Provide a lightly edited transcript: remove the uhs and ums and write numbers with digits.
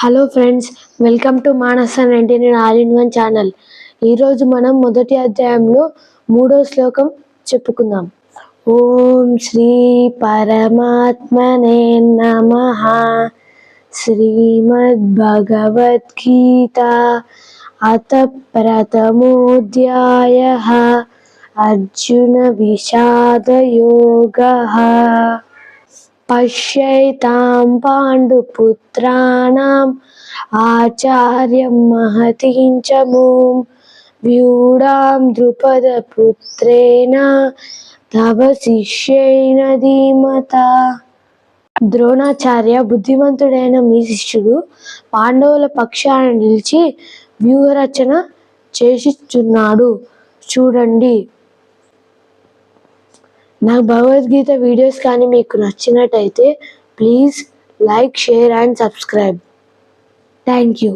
Hello friends, welcome to Manasa 99 all-in-one channel. ఈరోజు మనం మొదటి అధ్యాయంలో 3వ శ్లోకం చెప్పుకుందాం. ఓం శ్రీ పరమాత్మనే నమః. శ్రీమద్భగవద్గీత అథ ప్రథమోऽధ్యాయః. అర్జున విషాద యోగః. పశ్యైతాం పాండుపుత్రాణం ఆచార్యం మహతీం చ మూం వ్యూఢాం ద్రుపదపుత్రేణ తవ శిష్యేణ ధీమతా. ద్రోణాచార్య, బుద్ధిమంతుడైన మీ శిష్యుడు పాండవుల పక్షాన నిలిచి వ్యూహరచన చేసిచున్నాడు, చూడండి. నాకు భగవద్గీత వీడియోస్ కానీ మీకు నచ్చినట్టయితే please like, share and subscribe. Thank you.